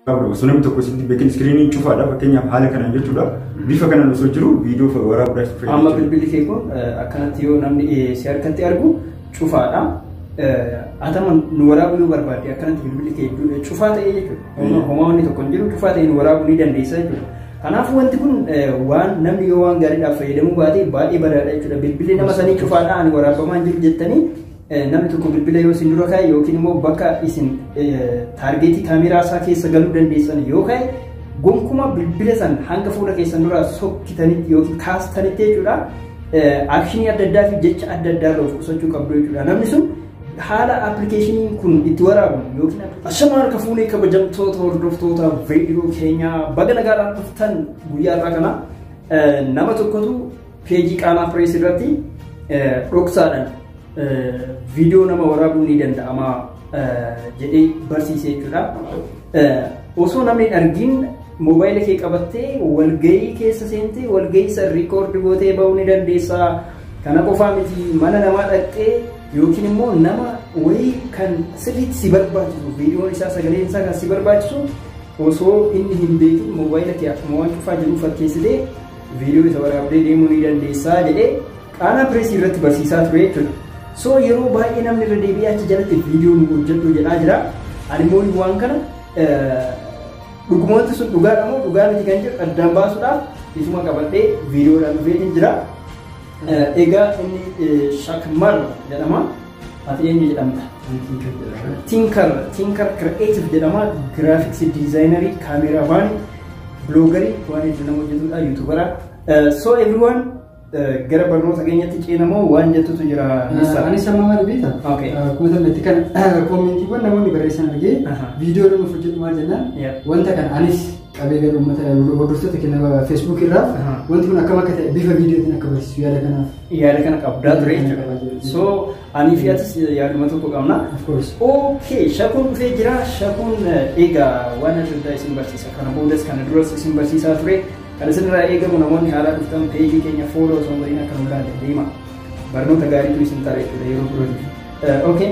Sunami tokko sitti beekin iskiriiniin cufaadha fakkeenyaaf haala kanaan jechuudha bifa kanaan osoo jiru viidiyoo waraabuudhaaf fayyadu. Amma bilbilli kee kun akkanatti yoo namni si harkatti argu cufaadha. Atama nu waraabuu yoo barbaade akkanatti bilbilli kee cufaa ta'ee jechuudha. Homaa wanni tokko hin jiru cufaa ta'ee nu waraabuu ni dandeessa jechuudha. Kanaafuu wanti kun waan namni yoo waan gaariidhaaf fayyadamuu baate baay'ee bareeda jechuudha. Bilbilli nama sanii cufaadha ani waraabamaa hin jiru jettanii namni tokko bilbila yoo isin dura kaa'e yookiin immoo bakka isin taargeetii kaameraa isaa keessa galuu dandeessan yoo kaa'e gonkumaa bilbila san hanga fuula keessan dura sokkitanitti yookiin kaastanitti jechuudha. Akshinii adda addaa fi jecha adda addaa irraa of qusachuu qabdu jechuudha. Namni sun haala appilikeeshiniin kun itti waraabamu yookiin ashama harka fuunee kabajamtoota hordoftoota viidiyoo keenyaa baga nagaadhaan dhuftan guyyaa irraa kana nama tokkotu peejii Qaanaa Pirees irratti dhoksaadhaan viidiyoo nama waraabuu ni danda'ama jedhee barsiisee jechuudha. Osoo namni argin moobaayila kee qabattee walgahii keessa seentee walgahii san riikoordi gootee bahuu ni dandeessa. Kana qofaa miti mana namaa dhaqxee yookiin immoo nama wayii kan sirriitti si barbaachisu viidiyoon isaa sagaleen isaa kan si barbaachisu osoo inni hin beekin moobaayila kee akkuma waan cufaa jiru fakkeessitee viidiyoo isa waraabdee deemuu ni dandeessa jedhee Qaanaa Pirees irratti barsiisaa ture jechuudha. So yeroo baay'ee namni irra deebi'ee achi jalatti viidiyoo nu hojjedhu jedhaa jira. Ani immoo waan kana dhugumoonni sun dhugaadha moo dhugaa miti kan jedhu addaan baasuudhaaf isuma qabadhee viidiyoodhaan dhufeetiin jira. Egaa inni Shakmar jedhama. Ati eenyu jedhamta? Tinker Creative jedhama. Graphics designerii, kaameramaan, bloggerii waan hedduu nama hojjetudha, yuutuubara. So everyone gara barnoota keenyatti ceenamoo waan jettutu jira. Anis amma maal beekta? Akkuma tanatti kan koomentiiwwan namoonni barreessan argee viidiyoo nuuf hojjetu maal jennaan wanta kan anis qabee gara uummata hordoftoota kenna Facebook irraa wanti kun akkam akka ta'e bifa viidiyootiin akka barsiisu yaada kanaaf. Yaada kana qabdaa ture jechuudha. So anii fi atis yaaduma tokko qabna. Okay, shakuun dhufee jira. Shakuun egaa waan adda addaa isin barsiisa. Kana boodas kana duras isin barsiisaa ture. Kan isinirraa eegamu namoonni haaraa dhuftan peejii keenya fooloo osoo hin godhin akka nu ilaalle deema. Barnoota gaariitu isin ta'a jechuudha yeroo birootiif. Okay.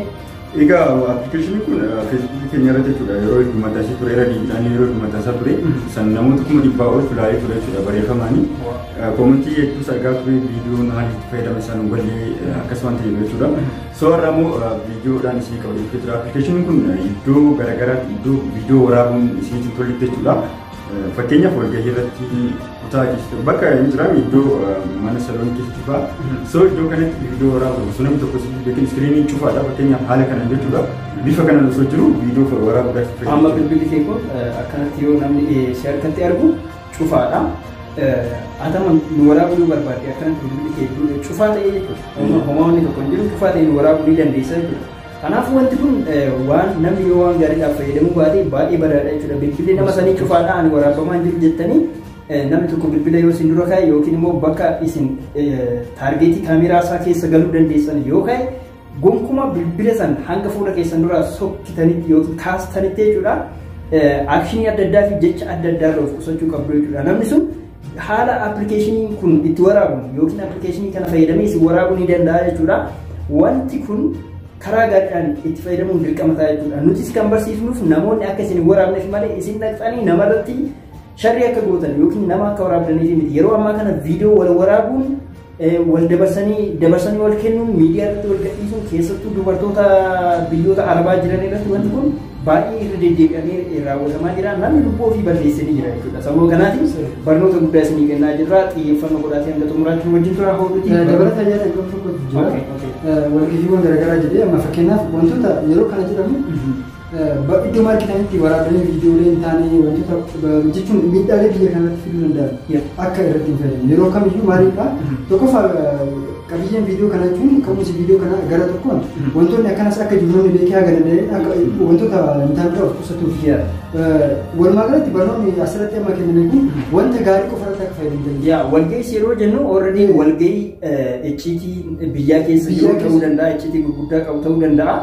Egaa appilikeeshiniin kun feesbuukii keenya irratti jechuudha yeroo hedduu maxxansee ture radiidhaan yeroo hedduu maxxansaa ture san namoota 1,000 ol filaalee ture jechuudha barreeffamaanii koomentii hedduus argaa ture viidiyoon haalli itti fayyadame isaan wallee akkasumaan ta'e jechuudha. So har'a immoo viidiyoodhaan isin qabatu jechuudha. Appilikeeshiniin kun iddoo garaagaraatti iddoo viidiyoo waraabuun isinitti tolutti jechuudha. Fakkeenyaaf walgahii irratti kutaa keessatti bakka hin jiraanne iddoo mana saloonii keessatti fa'a. So iddoo kanatti viidiyoo waraabu sunami tokko sitti beekin iskiriiniin cufaadha fakkeenyaaf haala kanaan jechuudha. Bifa kanaan osoo jiru viidiyoo waraabuudhaaf fayyadu. Amma bilbilli kee kun akkanatti yoo namni si harkatti argu cufaadha. Atama nu waraabuu yoo barbaade akkanatti bilbilli kee cufaa ta'ee jechuudha. Homaa wanni tokko hin jiru cufaa ta'ee nu waraabuu ni dandeessa jechuudha. Kanaafuu wanti kun waan namni yoo waan gaariidhaaf fayyadamuu baate baay'ee bareeda jechuudha. Bilbilli nama sanii cufaadha ani waraabamaa hin jiru jettanii namni tokko bilbila yoo isin dura kaa'e yookiin immoo bakka isin taargeetii kaameraa isaa keessa galuu dandeessan yoo kaa'e gonkumaa bilbila san hanga fuula keessan dura sokkitanitti yookiin kaastanitti jechuudha. Akshinii adda addaa fi jecha adda addaa irraa of qusachuu qabdu jechuudha. Namni sun haala appilikeeshiniin kun itti waraabamu yookiin appilikeeshinii kana fayyadamee isin waraabuu ni danda'a jechuudha. Wanti kun karaa gaariidhaan itti fayyadamuun dirqama ta'a jechuudha. Nutis kan barsiifnuuf namoonni akka isin waraabneef malee isin dhaqxanii namarratti sharrii akka gootan yookiin nama akka waraabdaniif miti. Yeroo ammaa kana viidiyoo wal waraabuun wal dabarsanii wal kennuun miidiyaa irratti wal gadhiisuun keessattuu dubartoota biyyoota arabaa jiran irratti wanti kun baay'ee irra deddeebi'amee raawwatamaa jira. Namni lubbuu ofii balleessanii jira jechuudha. Sababa kanaatiif barnoota guddaa isinii kennaa jirra. Xiyyeeffannoo godhaatii hanga xumuraatti wajjin tura hordofti. Dabalataa yaada iddoo tokkotti jira. Walgahii garaagaraa jedhee amma fakkeenyaaf wantoota yeroo kana jedhamu iddoo maarketanitti waraabanii viidiyoolee hin taane wantoota jechuun miidhaalee biyya kanatti fiduu danda'an akka irratti hin fayyadamu. Yeroo kamiyyuu maaliidha tokkoffaa qabiyyeen viidiyoo kana jechuun ka'umsi viidiyoo kana gara tokkoon wantoonni akkanas akka jiruun beekee haga danda'e wantoota hin taane of qusatuuf walumaa galatti barnoonni asirratti amma kenname kun wanta gaarii qofa irratti akka fayyadamu. Walgahii yeroo jennu already walgahii icciitii biyyaa keessa jiru ta'uu danda'a, icciitii gurguddaa qabu ta'uu danda'a.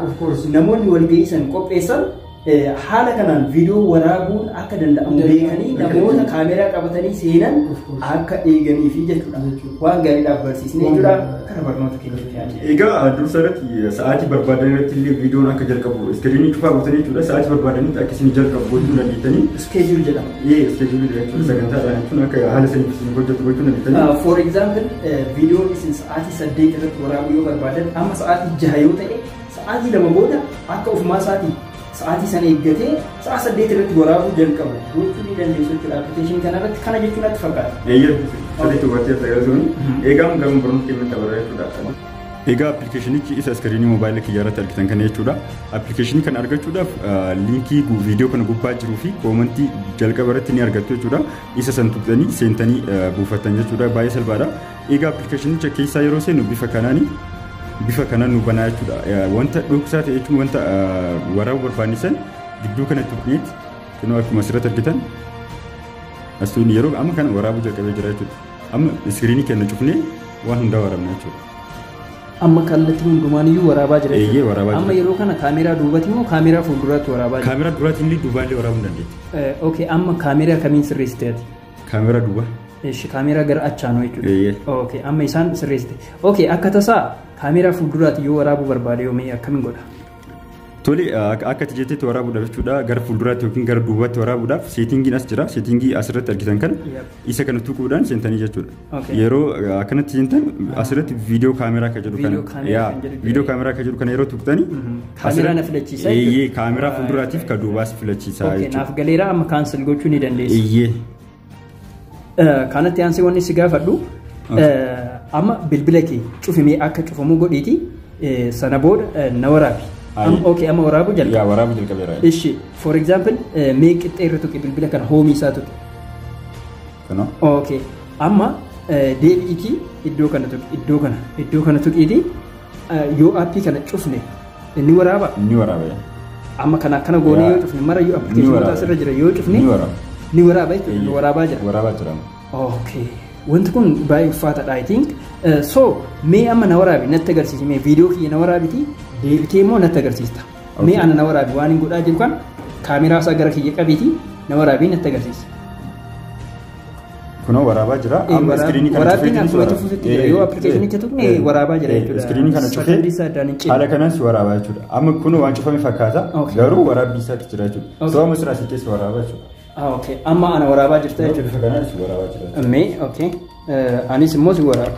Namoonni walgahii san qopheessan haala kanaan viidiyoo waraabuun akka danda'amu beekanii namoota kaameraa qabatanii seenan akka eeganii fi jechuudha. Waan gaariidhaaf barsiisnee jechuudha. Kana barnoota keenya. Egaa dursa irratti sa'aatii barbaadan irratti illee viidiyoon akka jalqabu iskiriinii cufaa gootanii jechuudha. Sa'aatii barbaadanitti akka isin jalqabu gochuu dandeettanii. Iskeejuul jedhama. Iskeejuulii jechuudha. Sagantaadhaan jechuun akka haala saniif isin hojjetu gochuu dandeettanii. For example viidiyoon isin sa'aatii 8 irratti waraabuu yoo barbaadan amma sa'aatii 6 yoo ta'e sa'aatii 2 booda akka ofumaa sa'aatii sana eeggatee sa'a 8 irratti waraabuu jalqabu gochuu ni dandeessu jechuudha. Appilikeeshinii kana irratti kana jechuun natti fakkaata. Sadiitti hubattee tajaajilun eegaa garuu barnoota keenya tabarraa jechuudha. Egaa appilikeeshinichi isa iskiriinii moobaayilii kiyyaa irratti argitan kana jechuudha. Appilikeeshinii kana argachuudhaaf liinkii viidiyoo kana gubbaa jiruu fi koomentii jalqaba irratti ni argattu jechuudha. Isa san tuqxanii seentanii buufattan jechuudha. Baay'ee salphaadha. Egaa appilikeeshinicha keessaa yeroo seenu bifa kanaan nu banaa jechuudha. Wanta dhoksaa ta'e jechuun wanta waraabuu barbaannisan gidduu kana tuqneet kunoo akkuma asirratti argitan asuun yeroo amma kana waraabuu jalqabee jira jechuudha. Amma iskiriinii kenna cufnee waan hundaa waraabna jechuudha. Amma kallattii hundumaaniyyuu waraabaa jira. Eeyyee waraabaa jira. Amma yeroo kana kaameraa duubatti moo kaameraa fuulduraatti waraabaa jira? Kaameraa duubatti illee duubaallee waraabuu dandeetti. Okay, amma kaameraa kamiin sirreessiteeti? Kaameraa duuba. Eesh, kaameraa gara achaanoo jechuudha. Okay, amma isaan sirreessite. Okay, akka tasaa kaameraa fuulduraatti yoo waraabuu barbaade yoo mee akkamiin godha? Tole akka jettetti waraabuudhaaf jechuudha gara fuulduraatti yookiin gara duubaatti waraabuudhaaf seetingiin as jira. Seetingii asirratti argitan kana isa kana tuquudhaan seentanii jechuudha. Yeroo akkanatti seentan asirratti viidiyoo kaameraa akka jedhu kana viidiyoo kaameraa akka jedhu kana yeroo tuqxanii kaameraa na filachiisa. Eeyyee kaameraa fuulduraatiif ka duubaas filachiisa jechuudha. Naaf galeera amma kaansel gochuu ni dandeessa. Eeyyee. Kanatti aansee wanni si gaafadhu amma bilbila kee cufimee akka cufamu godhiiti sana booda na waraabi. Okay, amma waraabuu jalqabe. Yaa waraabuu jalqabeera. Ishi, for example, mee qixxee irra tuqe bilbila kana hoomii isaa tuqe. Kana. Okay, amma deebi'iitii iddoo kana tuqiitii yoo aappii kana cufne ni waraaba. Ni waraaba. Amma kana akkana goonee yoo cufne mara yoo appilikeeshinoota asirra jira yoo cufne ni waraaba jechuudha. Waraabaa jira. Waraabaa jira. Okay. Wanti kun baay'ee ulfaataadha I think. So mee amma na waraabi natti agarsiisi mee viidiyoo kiyya na waraabiti deebitee immoo natti agarsiista. Mee ana na waraabi waan hin godhaa jiru kan kaameraa isaa gara kiyya qabiiti na waraabii natti agarsiisa. Kunoo waraabaa jira. Amma iskiriinii kana cufee jira. Yoo appilikeeshinicha tuqne waraabaa jira jechuudha. Iskiriinii kana cufee haala kanaan si waraabaa jechuudha. Amma kunoo waan cufame fakkaata garuu waraabbii isaatti jira jechuudha. Sababa siraa si keessa waraabaa jechuudha. Okay, amma ana waraabaa jirta jechuudha. Bifa kanaan si waraabaa jira. Mee okay. Anis immoo si waraaba.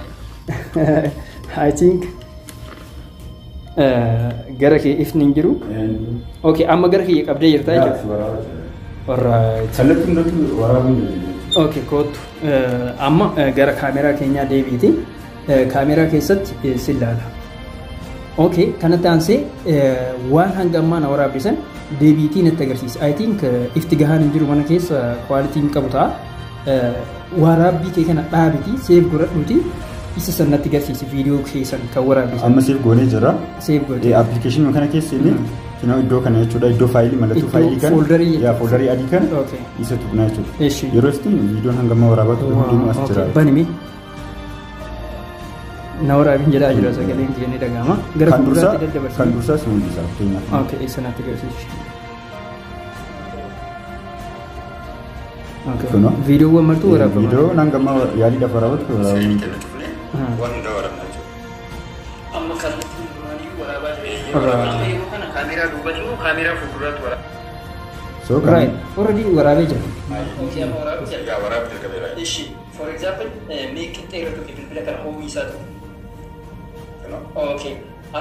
I think gara kee ifni hin jiru. Okay, amma gara kee qabdee jirta jechuudha. Alright. Kallattii hundatti waraabuu dandeenya. Okay, kootu. Amma gara kaameraa keenyaa deebiiti. Kaameraa keessatti si ilaala. Okay, kanatti aansee waan hanga ammaa na waraabbisan deebiitii natti agarsiisa. I think ifti gahaan hin jiru mana keessa kwaalitiin qabu ta'a. Waraabbii kee kana dhaabitii seef godhadhuuti isa sanatti agarsiisi viidiyoo keessan kan waraabbisan. Amma seef goonee jira. Seef gootee. Appilikeeshinii kana keessa inni kinoo iddoo kana jechuudha iddoo faayilii mallattoo faayilii kana fooldarii adii kana isa tuqnaa jechuudha. Yeroo ittiin viidiyoon hanga ammaa waraabaa ture hundinuu as jira. Banimi. Na waraabin jedhaa jira sagaleen keenye dhagahama. Gara fuulduraatti daddabarsa. Kan dursaa si mul'isa fakkeenyaaf. Okay, isa natti agarsiisi. Okay. Viidiyoowwan martuu waraabaman. Viidiyoo hanga ammaa yaaliidhaaf waraabatu waraabamuu. Waan hundaa waraabnaa jechuudha. Amma kallattii hundumaanii waraabaa jira. Amma yeroo kana kaameraa duubatti moo kaameraa fuulduraatti waraaba? So kan already waraabee jira. Okay, amma waraabuu jalqabeera. Waraabuu jalqabeera. Ishi, for example, mee qixxee irra tuqe bilbila kana hoomii isaa tuqe. Okay.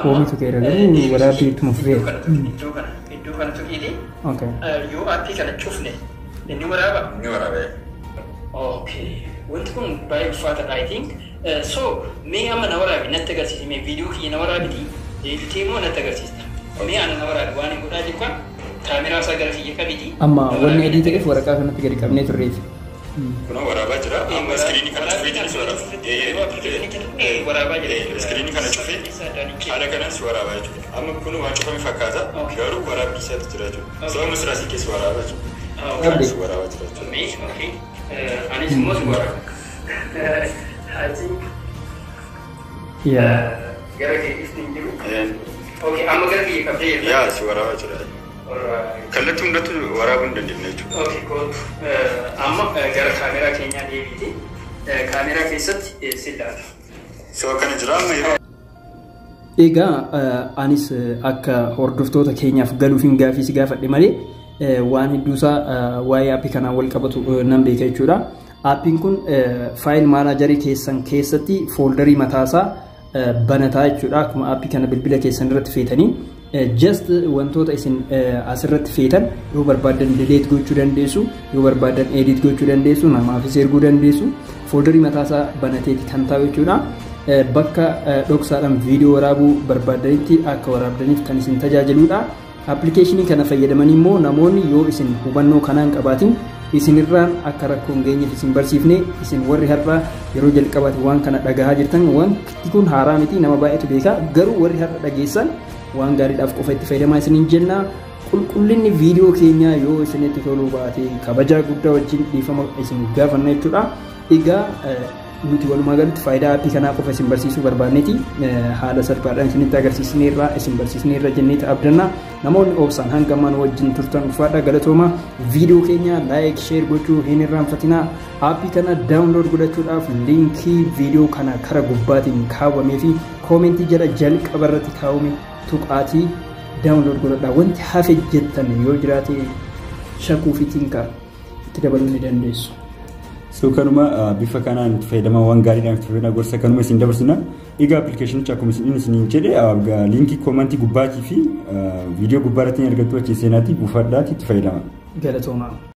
Hoomii tuqe irra garuu waraabbii ittuma fufeera. Iddoo kana tuqiitii. Okay. Yoo aappii kana cufne inni waraaba? Ni waraabee. Okay. Wanti kun baay'ee ulfaataadha I think. So mee amma na waraabi natti agarsiisi mee viidiyoo kiyya na waraabiti deebitee immoo natti agarsiista. Mee ana na waraabi waan hin godhaa jiru kan kaameraa isaa gara kiyya qabiti. Amma wanni adii ta'eef waraqaa kanatti gadi qabnee turreef. Kunoo waraabaa jira. Amma iskiriinii kana cufee jiru waraabaa. Waraabaa jira. Iskiriinii kana cufee haala kanaan si waraabaa jechuudha. Amma kunoo waan cufame fakkaata garuu waraabbii isaatti jira jechuudha. Sababa siraa si keessa waraabaa jechuudha. Kan si waraabaa jira jechuudha. Anis immoo si waraaba. I think gara kee ifti hin jiru. Okay, amma gara kee qabdee jirta. Yaa si waraabaa jira. Kallattii hundatti waraabuu hin dandeenye jechuudha. Okay, good. Amma gara kaameraa keenyaa deebiiti. Kaameraa keessatti si ilaala. So akkana jira amma yeroo egaa anis akka hordoftoota keenyaaf galuuf hin gaafii si gaafadhe malee waan hedduusaa waa'ee aappii kanaan wal qabatu nan beeka jechuudha. Aappiin kun faayil maanaajarii keessan keessatti fooldarii mataasaa banataa jechuudha. Akkuma aappii kana bilbila keessan irratti feetanii just wantoota isin asirratti feetan yoo barbaadan delete gochuu dandeessu, yoo barbaadan edit gochuu dandeessu, namaafis erguu dandeessu. Fooldarii mataasaa banateeti kan ta'u jechuudha. Bakka dhoksaadhaan viidiyoo waraabuu barbaadanitti akka waraabdaniif kan isin tajaajiludha. Appilikeeshinii kana fayyadamanii immoo namoonni yoo isin hubannoo kanaan qabaatin isinirraan akka rakkoo hin geenyeef isin barsiifne isin warri har'a yeroo jalqabaati waan kana dhagahaa jirtan wanti kun haaraa miti nama baay'eetu beeka garuu warri har'a dhageessan waan gaariidhaaf qofa itti fayyadamaa isiniin jenna. Qulqullinni viidiyoo keenyaa yoo isinitti toluu baate kabajaa guddaa wajjin dhiifama isin gaafanna jechuudha. Egaa nuti walumaa galatti faayidaa aappii kanaa qofa isin barsiisuu barbaanneeti haala salphaadhaan isinitti agarsiisneerra isin barsiisneerra jenneeti abdanna. Namoonni obsaan hanga ammaan wajjin turtan uffadha galatooma. Viidiyoo keenya laayik sheer gochuu hin irraanfatinaa. Aappii kana daawunlood godhachuudhaaf liinkii viidiyoo kana kara gubbaatiin kaawwamee fi koomentii jala jalqaba irratti kaawwame tuqaatii daawunlood godhadhaa. Wanti hafe jettan yoo jiraate shakkuu fi tinkaa itti dabaluu ni dandeessu. So kanuma bifa kanaan fayyadamaa waan gaariidhaan fayyadama gorsa kanuma isin dabarsina. Egaa appilikeeshinicha akkuma isin jedhe liinkii koomentii gubbaatii fi viidiyoo gubbaarratti argattu achi seenaatii buufadhaatti itti fayyadama. Galatooma.